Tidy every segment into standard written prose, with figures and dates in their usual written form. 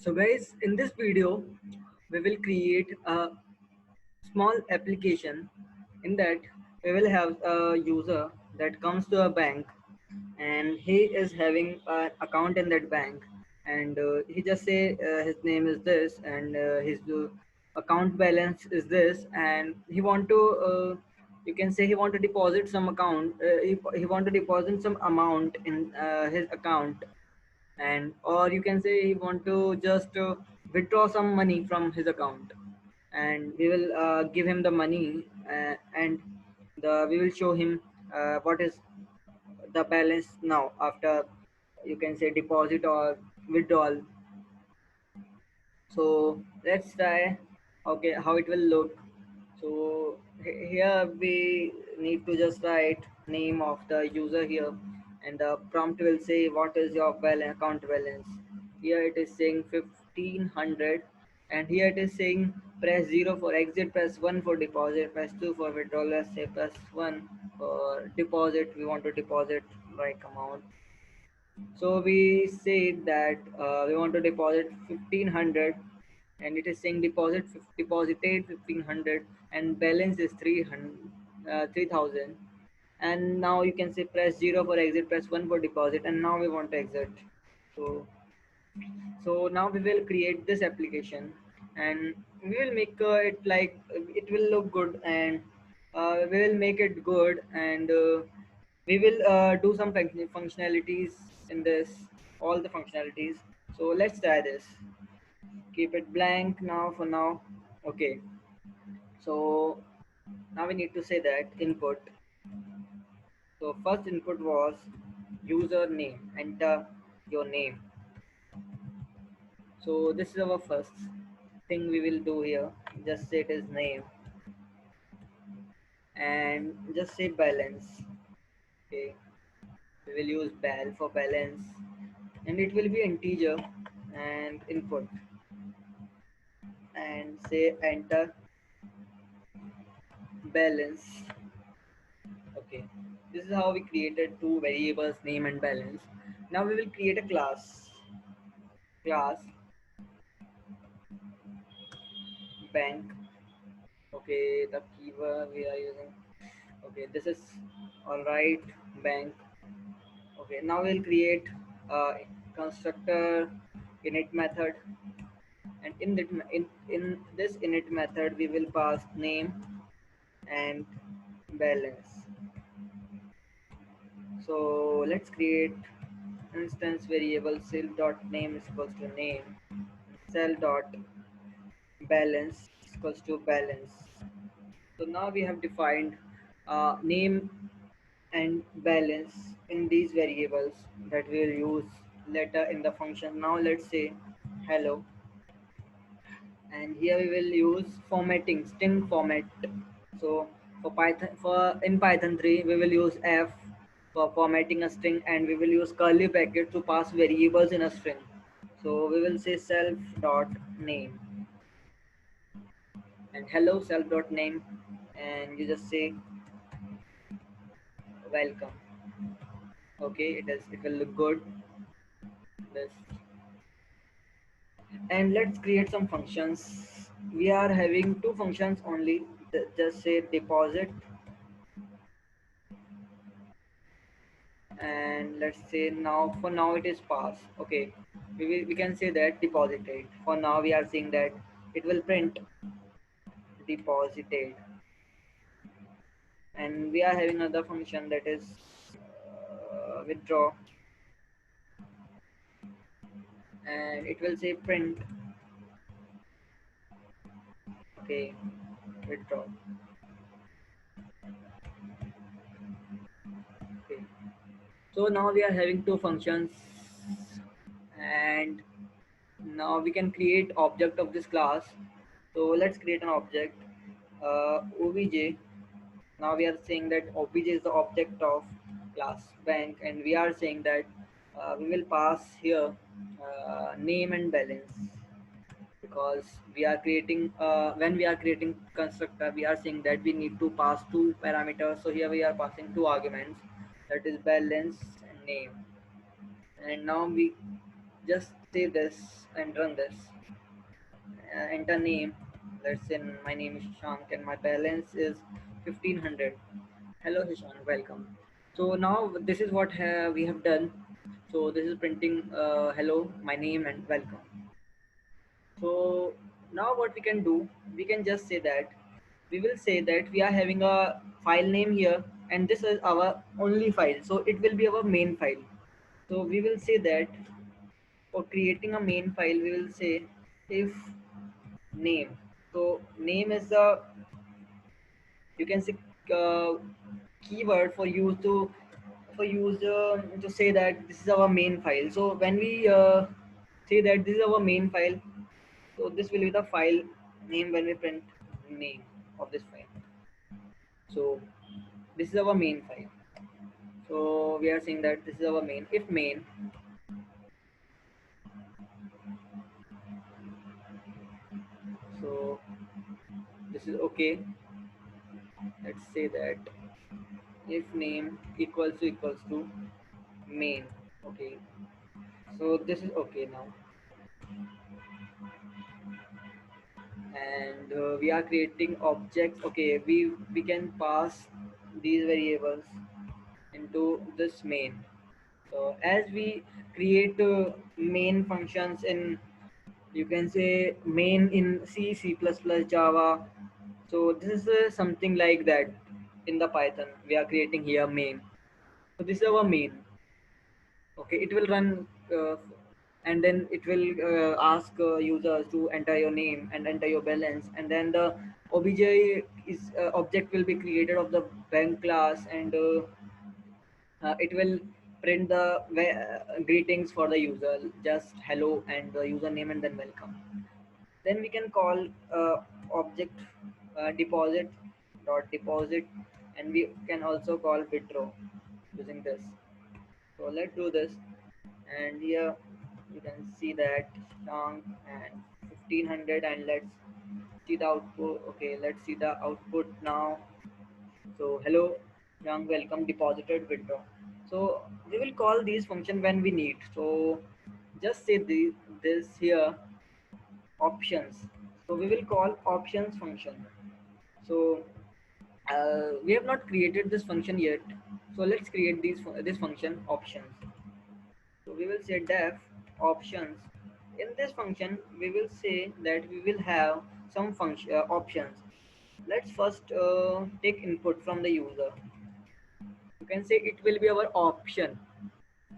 So guys, in this video, we will create a small application. In that, we will have a user that comes to a bank and he is having an account in that bank, and he just say his name is this and his account balance is this, and he want to you can say he want to deposit some account, he want to deposit some amount in his account, and or you can say he want to just withdraw some money from his account, and we will give him the money, and we will show him what is the balance now after, you can say, deposit or withdrawal. So let's try, okay, how it will look. So here we need to just write name of the user here, and the prompt will say what is your account balance. Here it is saying 1500, and here it is saying press 0 for exit, press 1 for deposit, press 2 for withdrawal. Let's say press 1 for deposit, we want to deposit like amount. So we say that we want to deposit 1500, and it is saying deposited 1500, and balance is 300, 3000. And now you can say press 0 for exit, press 1 for deposit, and now we want to exit. So now we will create this application, and we will make it like it will look good, and we will make it good, and we will do some functionalities in this, all the functionalities. So let's try this. Keep it blank now for now. Okay, so now we need to say that input. So first input was username, enter your name. So this is our first thing we will do here. Just say it is name, and just say balance. Okay, we will use bal for balance, and it will be integer, and input, and say enter balance. Okay, this is how we created two variables, name and balance. Now we will create a class bank. Okay, the keyword we are using, okay, this is all right, bank. Okay, now we'll create a constructor init method, and in this init method we will pass name and balance. So let's create instance variable cell dot name is equals to name, cell dot balance is equals to balance. So now we have defined name and balance in these variables that we will use later in the function. Now let's say hello, and here we will use formatting, string format. So for Python, for in Python 3 we will use f for formatting a string, and we will use curly bracket to pass variables in a string. So we will say self dot name and hello self dot name, and you just say welcome. Okay, it will look good this. And let's create some functions. We are having two functions only. Just say deposit, and let's say now, for now it is pass. Okay, we can say that deposited. For now we are saying that it will print deposited, and we are having another function that is withdraw, and it will say print. Okay, withdraw. Okay, so now we are having two functions, and now we can create object of this class. So let's create an object, obj. Now we are saying that obj is the object of class bank, and we are saying that we will pass here name and balance, because we are creating when we are creating constructor, we are saying that we need to pass two parameters. So here we are passing two arguments, that is balance and name. And now we just say this and run this. Enter name. Let's say my name is Shank and my balance is 1500. Hello Hishan, welcome. So now this is what we have done. So this is printing hello, my name and welcome. So now what we can do, we can just say that we will say that we are having a file name here and this is our only file. So it will be our main file. So we will say that for creating a main file, we will say if name. So name is the, you can say, uh, keyword for use to say that this is our main file. So when we say that this is our main file, so this will be the file name when we print name of this file. So this is our main file. So we are saying that this is our main. If main, so this is okay. Let's say that if name equals to main. Okay. So this is okay now, and we are creating objects. Okay, we can pass these variables into this main. So as we create main functions in, you can say, main in C++, Java. So this is something like that. In the Python we are creating here main. So this is our main. Okay, it will run and then it will ask users to enter your name and enter your balance, and then the obj is object will be created of the bank class, and it will print the greetings for the user, just hello and the username and then welcome. Then we can call object deposit dot deposit, and we can also call withdraw using this. So let's do this, and here you can see that chunk and 1500, and let's see the output. Okay, let's see the output now. So hello, young, welcome, deposited, withdraw. So we will call these function when we need. So just say this here options. So we will call options function. So we have not created this function yet. So let's create this function options. So we will say def options. In this function, we will say that we will have some function options. Let's first take input from the user. You can say it will be our option.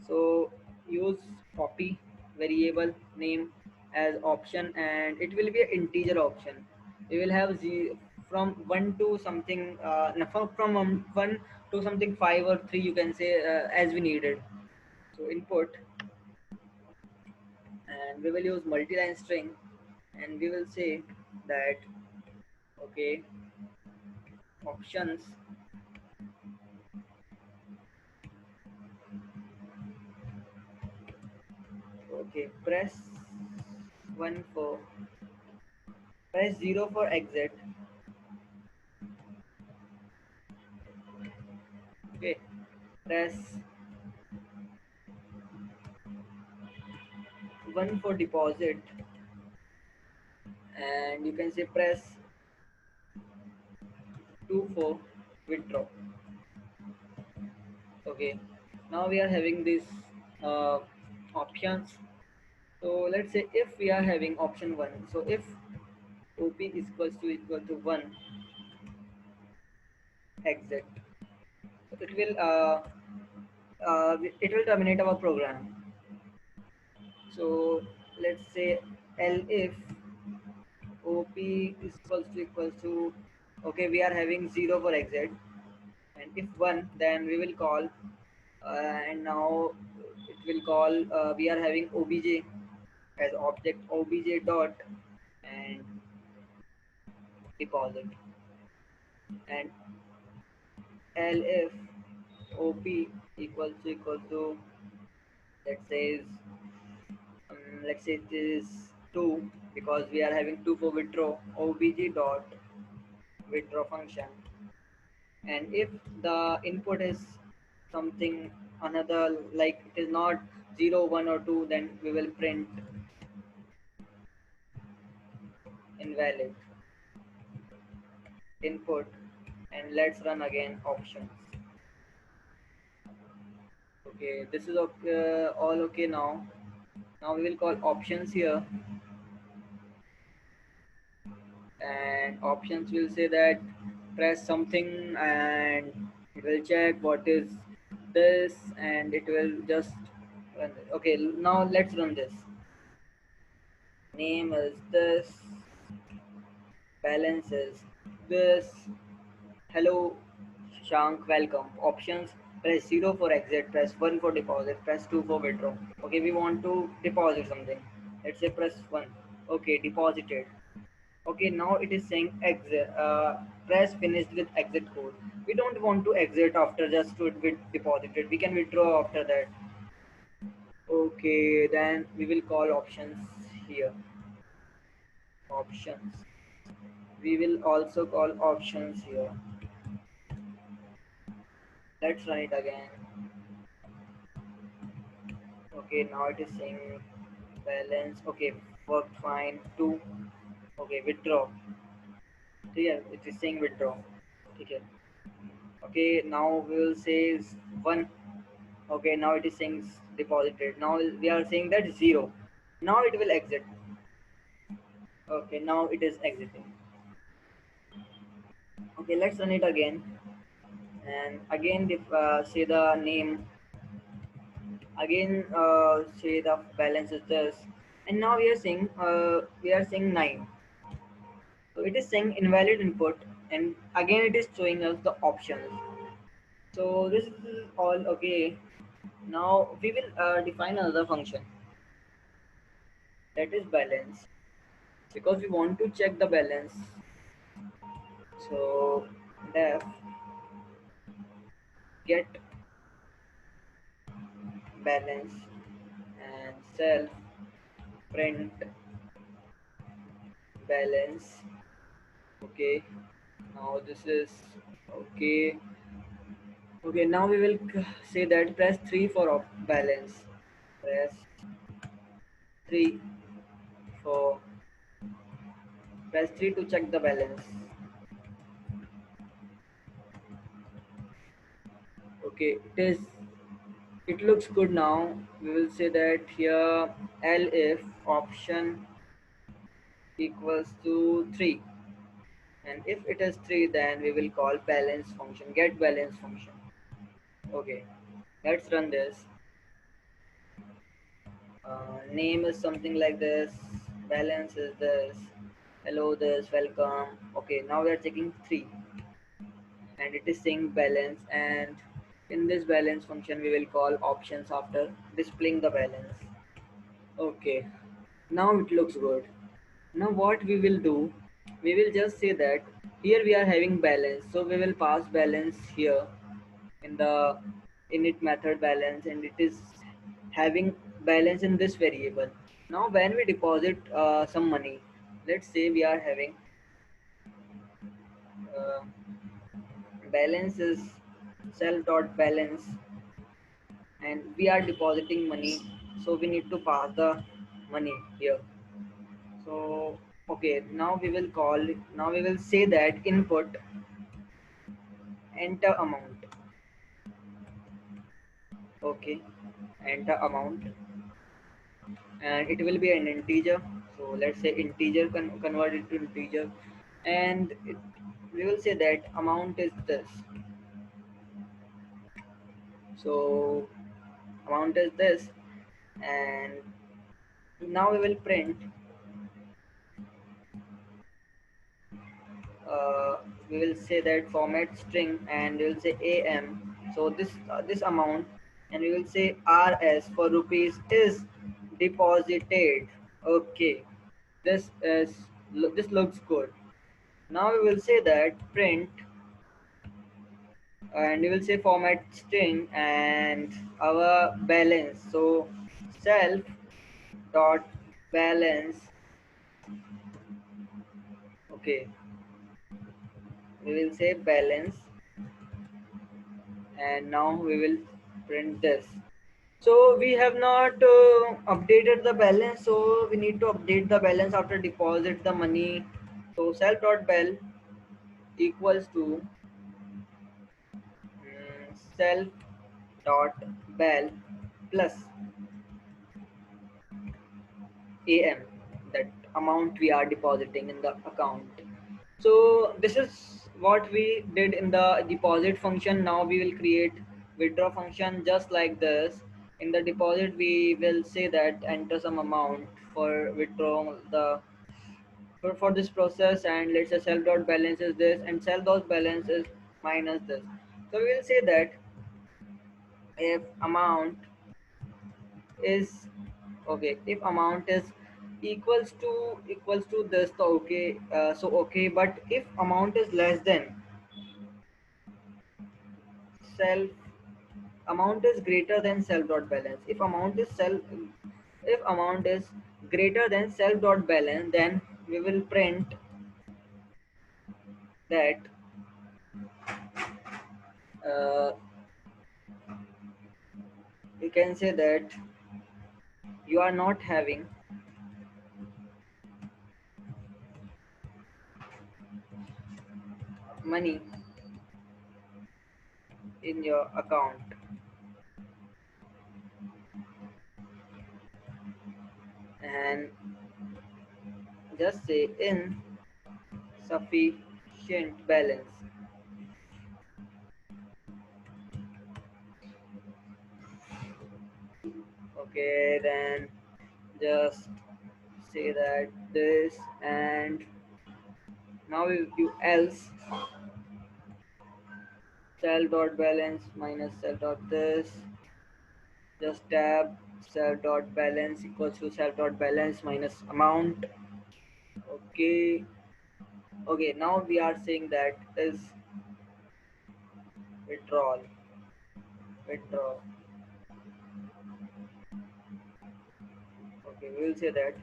So use copy variable name as option, and it will be an integer option. We will have from 1 to something, no, from 1 to something 5 or 3, you can say, as we needed. So input, and we will use multi-line string, and we will say that okay, options, okay, one for press 0 for exit. Okay, press 1 for deposit, and you can say press 2 for withdraw. Okay, now we are having these uh, options. So let's say if we are having option 1, so if op is equal to 1 exit, so it will terminate our program. So let's say if op is equals to, okay, we are having 0 for exit, and if 1, then we will call and now it will call, we are having obj as object, obj dot and deposit, and elif op equals to, let's say it is 2, because we are having 2 for withdraw, obj dot withdraw function. And if the input is something another, like it is not 0, 1 or 2, then we will print invalid input, and let's run again options. Okay, this is okay, all okay now. Now we will call options here, and options will say that press something, and it will check what is this, and it will just run it. Okay, now let's run this. Name is this, balance is this. Hello, Shank, welcome. Options, press 0 for exit, press 1 for deposit, press 2 for withdraw. Okay, we want to deposit something. Let's say press 1. Okay, deposited. Okay, now it is saying exit. Press finished with exit code. We don't want to exit after just to be deposited. We can withdraw after that. Okay, then we will call options here. Options. We will also call options here. Let's run it again. Okay, now it is saying balance. Okay, worked fine. Two. Okay, withdraw. Yeah, it is saying withdraw. Okay. Okay, now we will say one. Okay, now it is saying deposited. Now we are saying that zero. Now it will exit. Okay, now it is exiting. Okay, let's run it again. And again, if, say the name. Again, say the balance is this. And now we are saying 9. So it is saying invalid input, and again it is showing us the options. So this is all okay. Now we will define another function, that is balance, because we want to check the balance. So def get balance and self print balance. Okay, now this is okay. Okay, now we will say that press 3 for balance. Press 3 for press 3 to check the balance. Okay, it looks good now. We will say that here L if option equals to 3, and if it is 3, then we will call balance function, get balance function. Okay, let's run this. Name is something like this, balance is this, hello this, welcome. Okay, now we are checking 3, and it is saying balance, and in this balance function we will call options after displaying the balance. Okay, now it looks good. Now what we will do, we will just say that here we are having balance, so we will pass balance here in the init method balance, and it is having balance in this variable. Now when we deposit some money, let's say we are having uh, balance is self dot balance, and we are depositing money, so we need to pass the money here. So okay, now we will say that input enter amount. Okay, enter amount, and it will be an integer. So let's say integer, convert it to integer, and we will say that amount is this. So amount is this, and now we will print we will say that format string, and we will say am. So this amount, and we will say rs for rupees is deposited. Okay, this looks good. Now we will say that print, and we will say format string and our balance. So self dot balance. Okay, we will say balance, and now we will print this. So we have not updated the balance, so we need to update the balance after deposit the money. So self dot bell equals to self dot bell plus am, that amount we are depositing in the account. So this is what we did in the deposit function. Now we will create withdraw function just like this. In the deposit we will say that enter some amount for withdrawing the for this process, and let's say self dot balance is this and self dot balance is minus this. So we will say that if amount is okay, if amount is equals to this, so okay, so okay, but if amount is less than self amount is greater than self dot balance, if amount is greater than self dot balance, then we will print that uh, we can say that you are not having money in your account, and just say insufficient balance. Okay, then just say that this, and now you else cell dot balance minus cell dot this, just tab cell dot balance equals to cell dot balance minus amount. Okay, okay, now we are saying that is withdrawal, withdraw. Okay, we will say that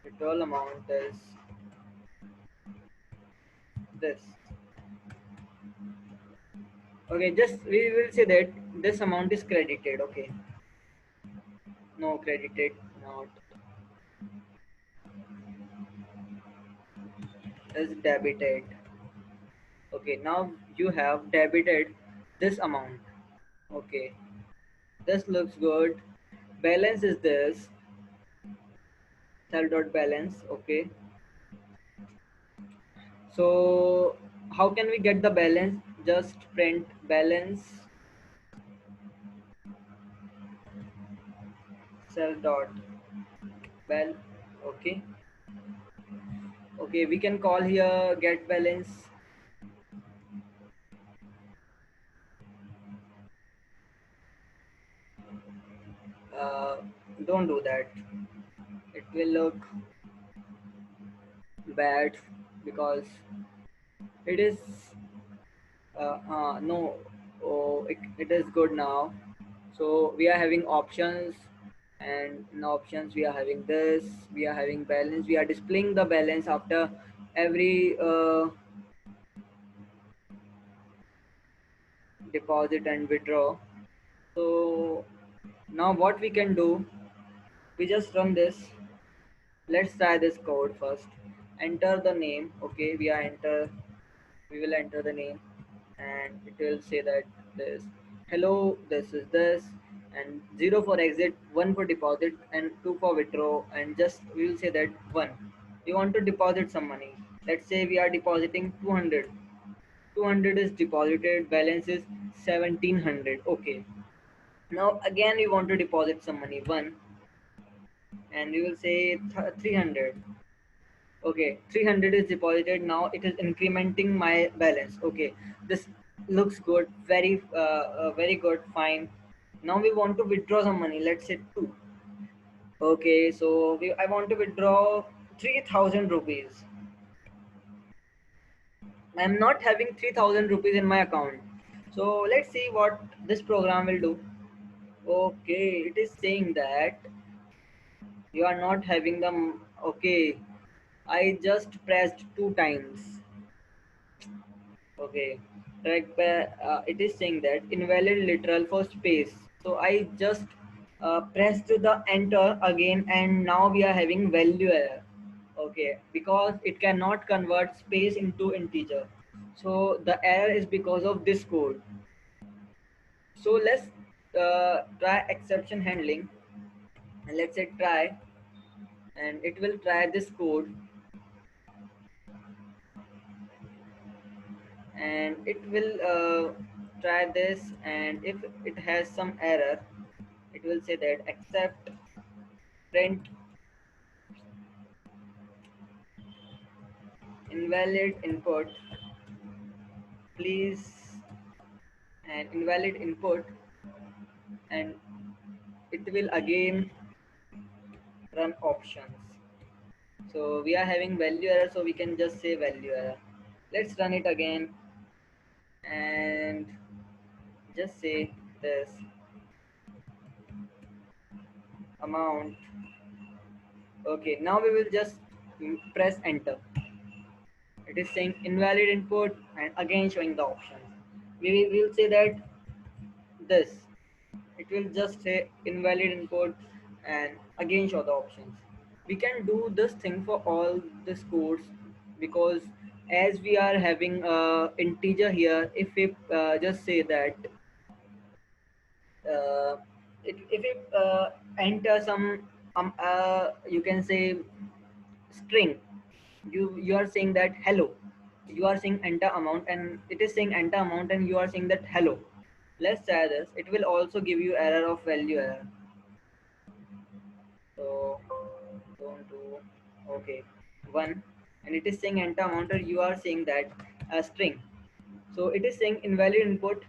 withdrawal amount is this. Okay, just we will say that this amount is credited. Okay, no, credited not, is debited. Okay, now you have debited this amount. Okay, this looks good. Balance is this, cell dot balance. Okay, so how can we get the balance? Just print balance cell dot bal. Okay, okay, we can call here get balance. uh, don't do that, it will look bad because it is no, oh, it is good now. So we are having options, and in options we are having this, we are having balance, we are displaying the balance after every deposit and withdraw. So now what we can do, we just run this. Let's try this code first. Enter the name. Okay, we will enter the name, and it will say that this hello, this is this, and 0 for exit, 1 for deposit, and 2 for withdraw, and just we will say that 1, we want to deposit some money. Let's say we are depositing 200. 200 is deposited, balance is 1700. Okay, now again we want to deposit some money, 1, and we will say 300. Okay, 300 is deposited. Now it is incrementing my balance. Okay, this looks good. Very good. Fine. Now we want to withdraw some money. Let's say 2. Okay, so I want to withdraw 3000 rupees. I'm not having 3000 rupees in my account. So let's see what this program will do. Okay, it is saying that you are not having them. Okay, I just pressed 2 times. Okay, trackpad. It is saying that invalid literal for space. So I just pressed the enter again, and now we are having value error. Okay, because it cannot convert space into integer. So the error is because of this code. So let's try exception handling, and let's say try, and it will try this code, and it will try this, and if it has some error, it will say that accept print invalid input, please, and invalid input, and it will again run options. So we are having value error, so we can just say value error. Let's run it again and just say this amount. Okay, now we will just press enter. It is saying invalid input and again showing the options. We will say that this, it will just say invalid input and again show the options. We can do this thing for all this codes, because as we are having integer here, if we just say that if we enter some you can say string, you are saying that hello, you are saying enter amount, and it is saying enter amount, and you are saying that hello. Let's try this. It will also give you error of value error. So don't do. Okay, one, and it is saying enter amount, or you are saying that a string. So it is saying invalid input.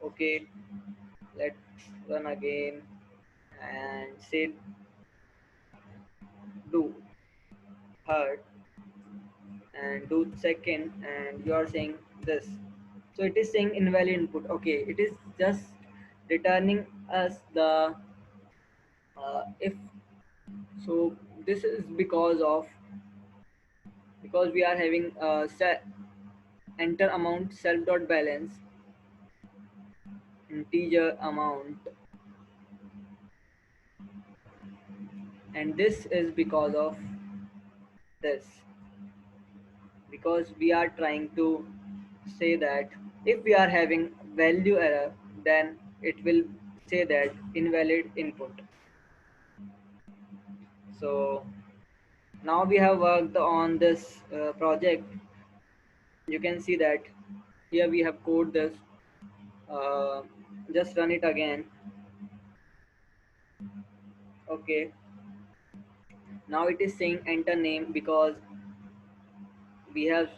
Okay, let's run again and say do third, and do second, and you are saying this. So it is saying invalid input. Okay, it is just returning us the if. So this is because we are having enter amount self dot balance integer amount, and this is because of this, because we are trying to say that if we are having value error, then it will say that invalid input. So now we have worked on this project. You can see that here we have code this. uh, just run it again. Okay, now it is saying enter name, because we have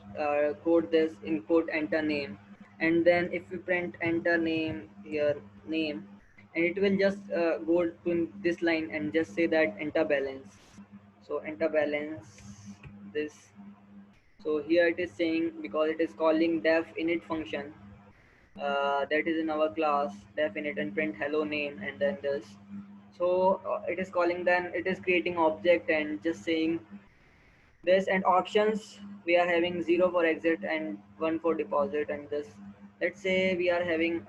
code this input enter name, and then if we print enter name here, name, and it will just go to this line and just say that enter balance. So enter balance this. So here it is saying, because it is calling def init function that is in our class def init, and print hello name, and then this. So it is calling, then it is creating object and just saying this, and options we are having 0 for exit and 1 for deposit, and this, let's say we are having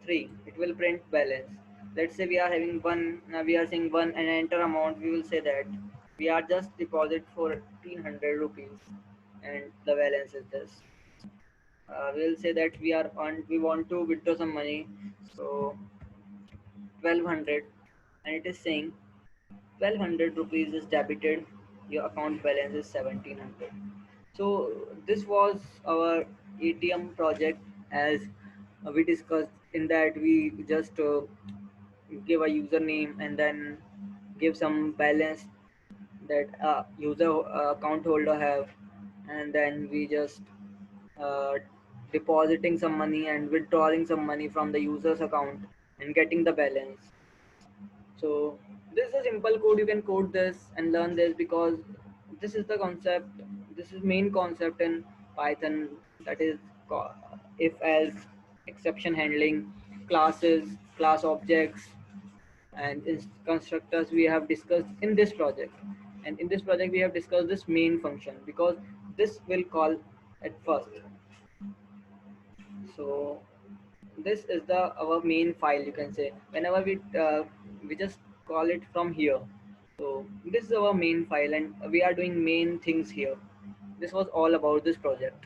3, it will print balance. Let's say we are having 1, we are saying 1 and enter amount, we will say that we are just deposit for 1500 rupees, and the balance is this. We will say that we want to withdraw some money, so 1200, and it is saying 1200 rupees is debited, your account balance is 1700. So this was our ATM project. As we discussed in that, we just give a username and then give some balance that user account holder have, and then we just uh, depositing some money and withdrawing some money from the user's account and getting the balance. So this is a simple code. You can code this and learn this, because this is the concept. This is main concept in Python. That is if else, exception handling, classes, class objects, and constructors we have discussed in this project. And in this project we have discussed this main function, because this will call at first. So this is the our main file, you can say. Whenever we just call it from here. So this is our main file and we are doing main things here. This was all about this project.